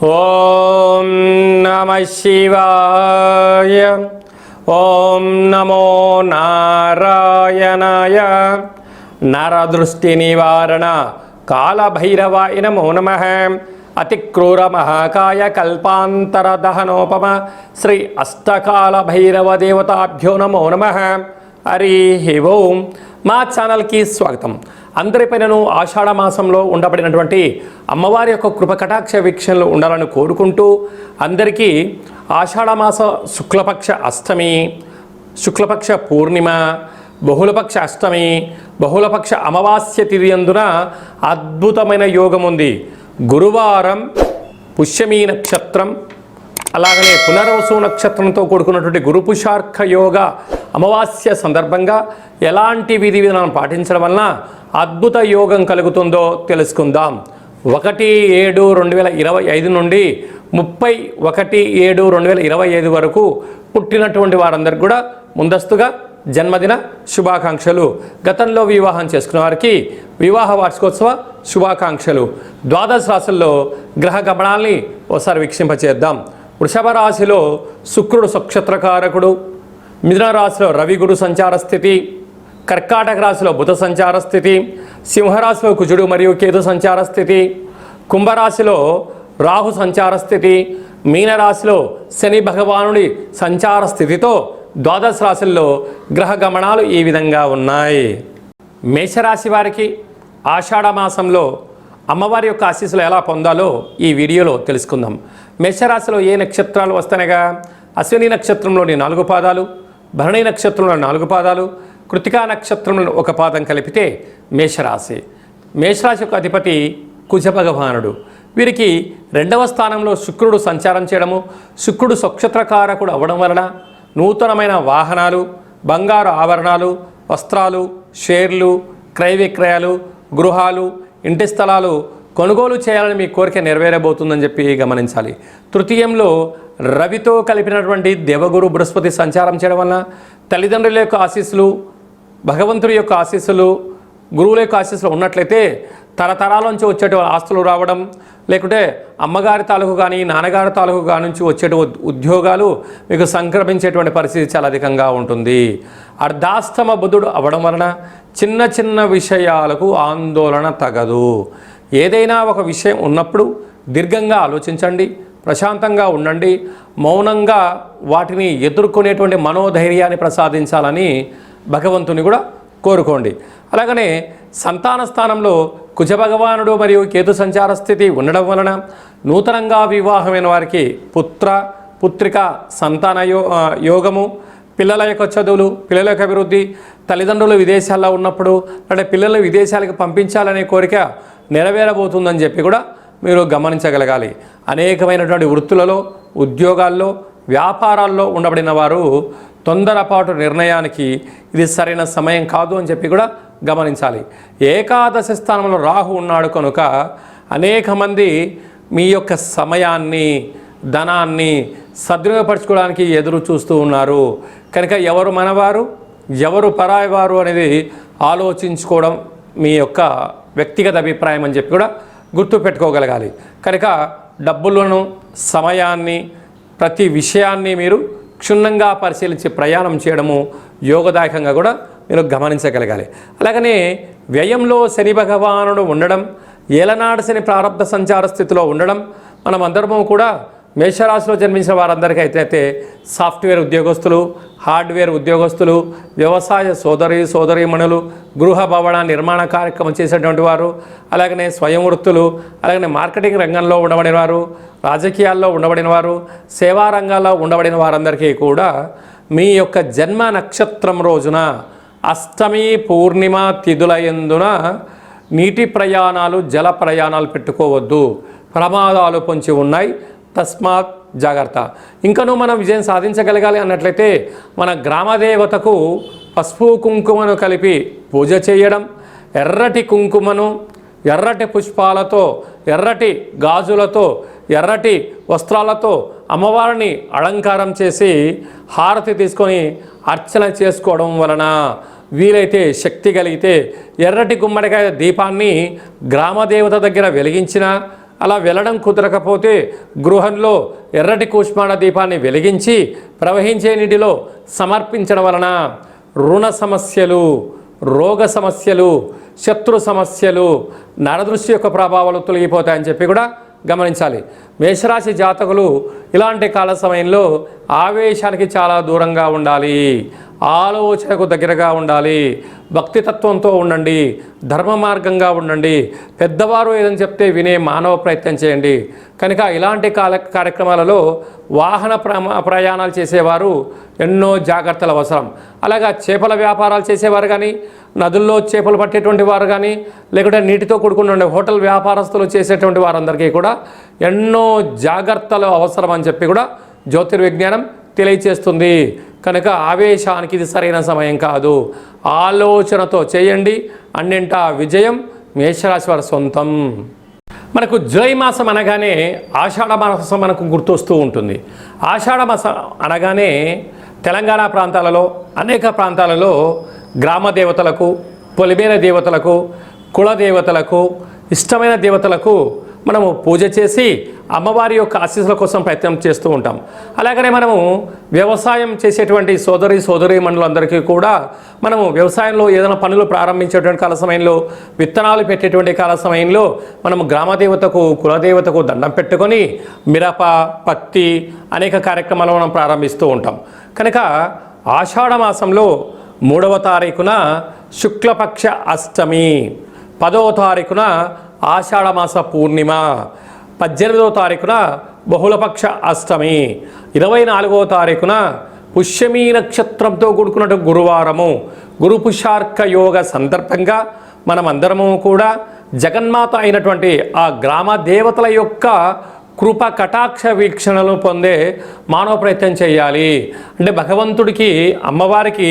ఓం నమః శివాయ. ఓం నమో నారాయణాయ. నరదృష్టి నివారణ కాళభైరవాయ నమో నమః. అతిక్రూర మహాకాయ కల్పాంతర దహనోపమ శ్రీ అష్టకాల భైరవ దేవతాభ్యో నమో నమః. హరి ఓం. మా ఛానల్కి స్వాగతం. అందరిపైనను ఆషాఢ మాసంలో ఉండబడినటువంటి అమ్మవారి యొక్క కృపకటాక్ష వీక్షణలు ఉండాలని కోరుకుంటూ అందరికీ ఆషాఢమాస శుక్లపక్ష అష్టమి, శుక్లపక్ష పూర్ణిమ, బహుళపక్ష అష్టమి, బహుళపక్ష అమావాస్య తిథి అందున అద్భుతమైన యోగం ఉంది. గురువారం పుష్యమీ నక్షత్రం, అలాగనే పునర్వసు నక్షత్రంతో కూడుకున్నటువంటి గురుపుషార్క యోగ అమావాస్య సందర్భంగా ఎలాంటి విధి విధానం పాటించడం వలన అద్భుత యోగం కలుగుతుందో తెలుసుకుందాం. 1/7/2025 నుండి 31/7/2025 వరకు పుట్టినటువంటి వారందరికీ కూడా ముందస్తుగా జన్మదిన శుభాకాంక్షలు. గతంలో వివాహం చేసుకున్న వారికి వివాహ వార్షికోత్సవ శుభాకాంక్షలు. ద్వాదశ రాశుల్లో గ్రహ గమనాల్ని ఒకసారి వీక్షింపచేద్దాం. వృషభ రాశిలో శుక్రుడు నక్షత్రకారకుడు, మిథున రాశిలో రవి గురు సంచార స్థితి, కర్కాటక రాశిలో బుధ సంచార స్థితి, సింహరాశిలో కుజుడు మరియు కేతు సంచార స్థితి, కుంభరాశిలో రాహు సంచార స్థితి, మీనరాశిలో శని భగవానుడి సంచార స్థితితో ద్వాదశ రాశుల్లో గ్రహ గమనాలు ఈ విధంగా ఉన్నాయి. మేషరాశి వారికి ఆషాఢ మాసంలో అమ్మవారి యొక్క ఆశీస్సులు ఎలా పొందాలో ఈ వీడియోలో తెలుసుకుందాం. మేషరాశిలో ఏ నక్షత్రాలు వస్తానగా అశ్విని నక్షత్రంలోని 4 పాదాలు, భరణి నక్షత్రంలో 4 పాదాలు, కృతికా నక్షత్రంలో 1 పాదం కలిపితే మేషరాశి. మేషరాశి యొక్క అధిపతి కుజ భగవానుడు. వీరికి 2వ స్థానంలో శుక్రుడు సంచారం చేయడము, శుక్రుడు నక్షత్రకారకుడు అవ్వడం వలన నూతనమైన వాహనాలు, బంగారు ఆభరణాలు, వస్త్రాలు, షేర్లు, క్రయ విక్రయాలు, గృహాలు, ఇంటి స్థలాలు కొనుగోలు చేయాలని మీ కోరిక నెరవేరబోతుందని చెప్పి గమనించాలి. తృతీయంలో రవితో కలిపినటువంటి దేవగురు బృహస్పతి సంచారం చేయడం వలన తల్లిదండ్రుల యొక్క ఆశీస్సులు, భగవంతుడి యొక్క ఆశీస్సులు, గురువుల యొక్క ఆశీస్సులు ఉన్నట్లయితే తరతరాల నుంచి వచ్చేట ఆస్తులు రావడం, లేకుంటే అమ్మగారి తాలూకు కానీ నాన్నగారి తాలూకు కాని నుంచి వచ్చేట ఉద్యోగాలు మీకు సంక్రమించేటువంటి పరిస్థితి చాలా అధికంగా ఉంటుంది. అర్ధాష్టమ బుధుడు అవ్వడం వలన చిన్న చిన్న విషయాలకు ఆందోళన తగదు. ఏదైనా ఒక విషయం ఉన్నప్పుడు దీర్ఘంగా ఆలోచించండి, ప్రశాంతంగా ఉండండి, మౌనంగా వాటిని ఎదుర్కొనేటువంటి మనోధైర్యాన్ని ప్రసాదించాలని భగవంతుని కూడా కోరుకోండి. అలాగనే సంతాన స్థానంలో కుజభగవానుడు మరియు కేతు సంచార స్థితి ఉండడం వలన నూతనంగా వివాహమైన వారికి పుత్ర పుత్రిక సంతాన యోగము, పిల్లల యొక్క చదువులు, పిల్లల యొక్క అభివృద్ధి, తల్లిదండ్రులు విదేశాల్లో ఉన్నప్పుడు అంటే పిల్లలు విదేశాలకు పంపించాలనే కోరిక నెరవేరబోతుందని చెప్పి కూడా మీరు గమనించగలగాలి. అనేకమైనటువంటి వృత్తులలో, ఉద్యోగాల్లో, వ్యాపారాల్లో ఉండబడిన వారు తొందరపాటు నిర్ణయానికి ఇది సరైన సమయం కాదు అని చెప్పి కూడా గమనించాలి. ఏకాదశి స్థానంలో రాహు ఉన్నాడు కనుక అనేక మంది మీ యొక్క సమయాన్ని, ధనాన్ని సద్వినియోగపరచుకోవడానికి ఎదురు చూస్తూ ఉన్నారు. కనుక ఎవరు మనవారు, ఎవరు పరాయివారు అనేది ఆలోచించుకోవడం మీ యొక్క వ్యక్తిగత అభిప్రాయం అని చెప్పి కూడా గుర్తుపెట్టుకోగలగాలి. కనుక డబ్బులను, సమయాన్ని, ప్రతి విషయాన్ని మీరు క్షుణ్ణంగా పరిశీలించి ప్రయాణం చేయడము యోగదాయకంగా కూడా మీరు గమనించగలగాలి. అలాగనే వ్యయంలో శని భగవానుడు ఉండడం, ఏలనాడు శని ప్రారంభ సంచార స్థితిలో ఉండడం, మనం అందరము కూడా మేషరాశిలో జన్మించిన వారందరికీ అయితే సాఫ్ట్వేర్ ఉద్యోగస్తులు, హార్డ్వేర్ ఉద్యోగస్తులు, వ్యవసాయ సోదరీమణులు, గృహ భవన నిర్మాణ కార్యక్రమం చేసేటువంటి వారు, అలాగనే స్వయం వృత్తులు, అలాగనే మార్కెటింగ్ రంగంలో ఉండబడిన వారు, రాజకీయాల్లో ఉండబడిన వారు, సేవా రంగాల్లో ఉండబడిన వారందరికీ కూడా మీ యొక్క జన్మ నక్షత్రం రోజున అష్టమి పూర్ణిమ తిథుల యందున నీటి ప్రయాణాలు, జల ప్రయాణాలు పెట్టుకోవద్దు, ప్రమాదాలు పొంచి ఉన్నాయి. తస్మాత్ జాగ్రత్త. ఇంకనూ మనం విజయం సాధించగలగాలి అన్నట్లయితే మన గ్రామదేవతకు పసుపు కుంకుమను కలిపి పూజ చేయడం, ఎర్రటి కుంకుమను ఎర్రటి పుష్పాలతో, ఎర్రటి గాజులతో, ఎర్రటి వస్త్రాలతో అమ్మవారిని అలంకారం చేసి హారతి తీసుకొని అర్చన చేసుకోవడం వలన వీలైతే శక్తి కలిగితే ఎర్రటి గుమ్మడికాయ దీపాన్ని గ్రామదేవత దగ్గర వెలిగించిన అలా వెళ్ళడం కుదరకపోతే గృహంలో ఎర్రటి కూష్మాండ దీపాన్ని వెలిగించి ప్రవహించే నీటిలో సమర్పించడం వలన రుణ సమస్యలు, రోగ సమస్యలు, శత్రు సమస్యలు, నరదృష్టి యొక్క ప్రభావాలు తొలగిపోతాయని చెప్పి కూడా గమనించాలి. మేషరాశి జాతకులు ఇలాంటి కాల సమయంలో ఆవేశానికి చాలా దూరంగా ఉండాలి, ఆలోచనకు దగ్గరగా ఉండాలి, భక్తి తత్వంతో ఉండండి, ధర్మ మార్గంగా ఉండండి, పెద్దవారు ఏదని చెప్తే వినే మానవ ప్రయత్నం చేయండి. కనుక ఇలాంటి కార్యక్రమాలలో వాహన ప్రయాణాలు చేసేవారు ఎన్నో జాగ్రత్తలు అవసరం. అలాగా చేపల వ్యాపారాలు చేసేవారు కానీ, నదుల్లో చేపలు పట్టేటువంటి వారు కానీ, లేకుంటే నీటితో కూడుకున్న హోటల్ వ్యాపారస్తులు చేసేటువంటి వారందరికీ కూడా ఎన్నో జాగ్రత్తలు అవసరం అని చెప్పి కూడా జ్యోతిర్విజ్ఞానం తెలియచేస్తుంది. కనుక ఆవేశానికి ఇది సరైన సమయం కాదు, ఆలోచనతో చేయండి, అన్నింటా విజయం మేషరాశి వారి సొంతం. మనకు జూలై మాసం అనగానే ఆషాఢ మాసం మనకు గుర్తొస్తూ ఉంటుంది. ఆషాఢ మాసం అనగానే తెలంగాణ ప్రాంతాలలో, అనేక ప్రాంతాలలో గ్రామ దేవతలకు, పొలిమేర దేవతలకు, కుల దేవతలకు, ఇష్టమైన దేవతలకు మనము పూజ చేసి అమ్మవారి యొక్క ఆశీస్సుల కోసం ప్రయత్నం చేస్తూ ఉంటాం. అలాగనే మనము వ్యవసాయం చేసేటువంటి సోదరీమణులందరికీ కూడా మనము వ్యవసాయంలో ఏదైనా పనులు ప్రారంభించేటువంటి కాల సమయంలో, విత్తనాలు పెట్టేటువంటి కాల సమయంలో మనము గ్రామదేవతకు, కులదేవతకు దండం పెట్టుకొని మిరప, పత్తి అనేక కార్యక్రమాలు మనం ప్రారంభిస్తూ ఉంటాం. కనుక ఆషాఢ మాసంలో 3వ తారీఖున శుక్లపక్ష అష్టమి, 10వ తారీఖున ఆషాఢమాస పూర్ణిమ, 18వ తారీఖున బహుళపక్ష అష్టమి, 24వ తారీఖున పుష్యమీ నక్షత్రంతో కూడుకున్న గురువారము, గురు పుష్యార్క యోగ సందర్భంగా మనమందరము కూడా జగన్మాత అయినటువంటి ఆ గ్రామ దేవతల యొక్క కృప కటాక్ష వీక్షణలు పొందే మానవ ప్రయత్నం చేయాలి. అంటే భగవంతుడికి, అమ్మవారికి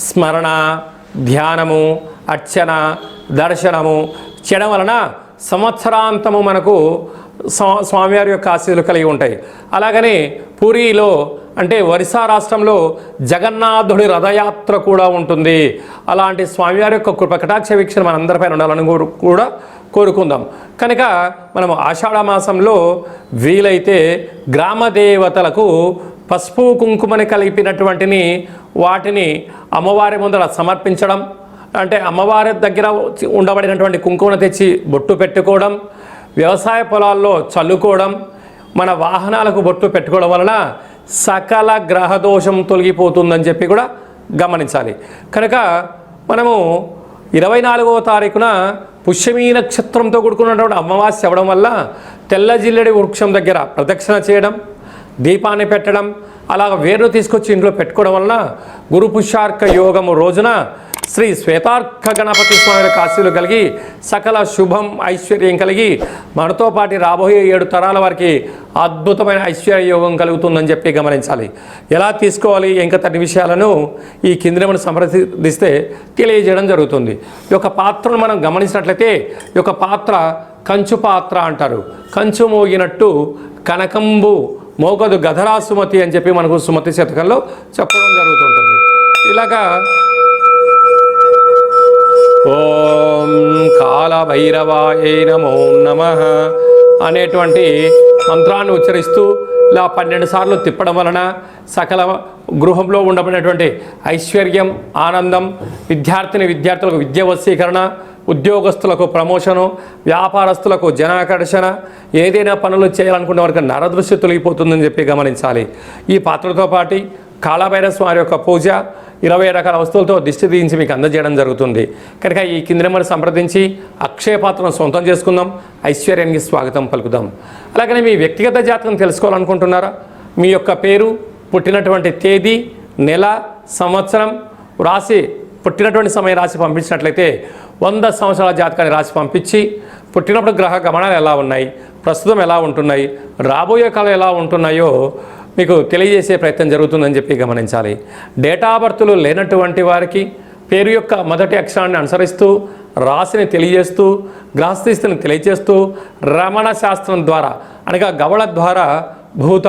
స్మరణ, ధ్యానము, అర్చన, దర్శనము చేయడం వలన సంవత్సరాంతము మనకు స్వామివారి యొక్క ఆశీస్సులు కలిగి ఉంటాయి. అలాగనే పూరిలో అంటే ఒరిస్సా రాష్ట్రంలో జగన్నాథుడి రథయాత్ర కూడా ఉంటుంది. అలాంటి స్వామివారి యొక్క కృప కటాక్ష వీక్షణ మనందరిపైన ఉండాలని కూడా కోరుకుందాం. కనుక మనము ఆషాఢ మాసంలో వీలైతే గ్రామ దేవతలకు పసుపు కుంకుమని కలిపినటువంటిని వాటిని అమ్మవారి ముందర సమర్పించడం, అంటే అమ్మవారి దగ్గర ఉండబడినటువంటి కుంకుమను తెచ్చి బొట్టు పెట్టుకోవడం, వ్యవసాయ పొలాల్లో చల్లుకోవడం, మన వాహనాలకు బొట్టు పెట్టుకోవడం వలన సకల గ్రహదోషం తొలగిపోతుందని చెప్పి కూడా గమనించాలి. కనుక మనము 24వ తారీఖున పుష్యమీ నక్షత్రంతో కూడుకున్నటువంటి అమావాస్య అవ్వడం వల్ల తెల్ల జిల్లెడి వృక్షం దగ్గర ప్రదక్షిణ చేయడం, దీపాన్ని పెట్టడం, అలాగ వేరును తీసుకొచ్చి ఇంట్లో పెట్టుకోవడం వలన గురు పుష్యార్క యోగము రోజున శ్రీ శ్వేతార్క గణపతి స్వామి ఆశీస్సులు కలిగి సకల శుభం ఐశ్వర్యం కలిగి మనతో పాటు రాబోయే 7 తరాల వారికి అద్భుతమైన ఐశ్వర్య యోగం కలుగుతుందని చెప్పి గమనించాలి. ఎలా తీసుకోవాలి ఇంకా తన్ని విషయాలను ఈ కింద మనం సంప్రదిస్తే తెలియజేయడం జరుగుతుంది. ఈ యొక్క పాత్రను మనం గమనించినట్లయితే ఈ యొక్క పాత్ర కంచు పాత్ర అంటారు. కంచు మోగినట్టు కనకంబు మోగదు గధరా సుమతి అని చెప్పి మనకు సుమతి శతకంలో చెప్పడం జరుగుతుంటుంది. ఇలాగా ఓం కాలభైరవాయ నమో నమః అనేటువంటి మంత్రాన్ని ఉచ్చరిస్తూ ఇలా 12 సార్లు తిప్పడం వలన సకల గృహంలో ఉండబడినటువంటి ఐశ్వర్యం, ఆనందం, విద్యార్థులకు విద్య వశీకరణ, ఉద్యోగస్తులకు ప్రమోషను, వ్యాపారస్తులకు జనాకర్షణ, ఏదైనా పనులు చేయాలనుకునే వారికి నరదృష్టి తొలగిపోతుందని చెప్పి గమనించాలి. ఈ పాత్రతో పాటు కాళభైరవ స్వామి యొక్క పూజ 20 రకాల వస్తువులతో దిష్టి తీయించి మీకు అందజేయడం జరుగుతుంది. కనుక ఈ కింద నెంబర్ సంప్రదించి అక్షయ పాత్రను సొంతం చేసుకుందాం, ఐశ్వర్యానికి స్వాగతం పలుకుదాం. అలాగనే మీ వ్యక్తిగత జాతకం తెలుసుకోవాలనుకుంటున్నారా? మీ యొక్క పేరు, పుట్టినటువంటి తేదీ, నెల, సంవత్సరం రాసి పుట్టినటువంటి సమయం రాసి పంపించినట్లయితే 100 సంవత్సరాల జాతకాన్ని రాసి పంపించి పుట్టినప్పుడు గ్రహ గమనాలు ఎలా ఉన్నాయి, ప్రస్తుతం ఎలా ఉంటున్నాయి, రాబోయే కాలం ఎలా ఉంటున్నాయో మీకు తెలియజేసే ప్రయత్నం జరుగుతుందని చెప్పి గమనించాలి. డేటా బర్త్లు లేనటువంటి వారికి పేరు యొక్క మొదటి అక్షరాన్ని అనుసరిస్తూ రాశిని తెలియజేస్తూ గ్రహస్థితిని తెలియజేస్తూ రమణ శాస్త్రం ద్వారా అనగా గవళ ద్వారా భూత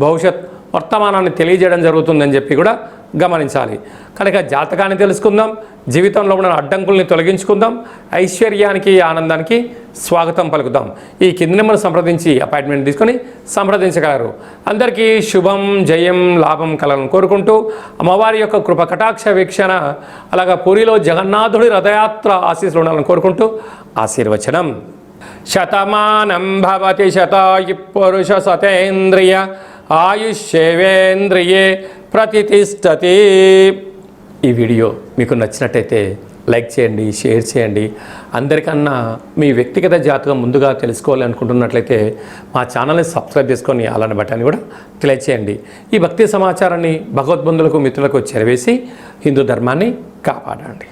భవిష్యత్ వర్తమానాన్ని తెలియజేయడం జరుగుతుందని చెప్పి కూడా గమనించాలి. కనుక జాతకాన్ని తెలుసుకుందాం, జీవితంలో ఉన్న అడ్డంకుల్ని తొలగించుకుందాం, ఐశ్వర్యానికి ఆనందానికి స్వాగతం పలుకుదాం. ఈ కింది నెంబర్ సంప్రదించి అపాయింట్మెంట్ తీసుకొని సంప్రదించగలరు. అందరికీ శుభం, జయం, లాభం కలను కోరుకుంటూ అమ్మవారి యొక్క కృప కటాక్ష వీక్షణ అలాగా పూరిలో జగన్నాథుడి రథయాత్ర ఆశీస్సులు ఉండాలని కోరుకుంటూ ఆశీర్వచనం. శతమానం భవతి శతాయు పురుష సతేంద్రియ ఆయుష్యేవేంద్రియే ప్రతిష్టతి. ఈ వీడియో మీకు నచ్చినట్టయితే లైక్ చేయండి, షేర్ చేయండి. అందరికన్నా మీ వ్యక్తిగత జాతకం ముందుగా తెలుసుకోవాలి అనుకుంటున్నట్లయితే మా ఛానల్ని సబ్స్క్రైబ్ చేసుకొని అలానే బటన్ని కూడా తెలియచేయండి. ఈ భక్తి సమాచారాన్ని భగవద్బంధులకు మిత్రులకు చేరవేసి హిందూ ధర్మాన్ని కాపాడండి.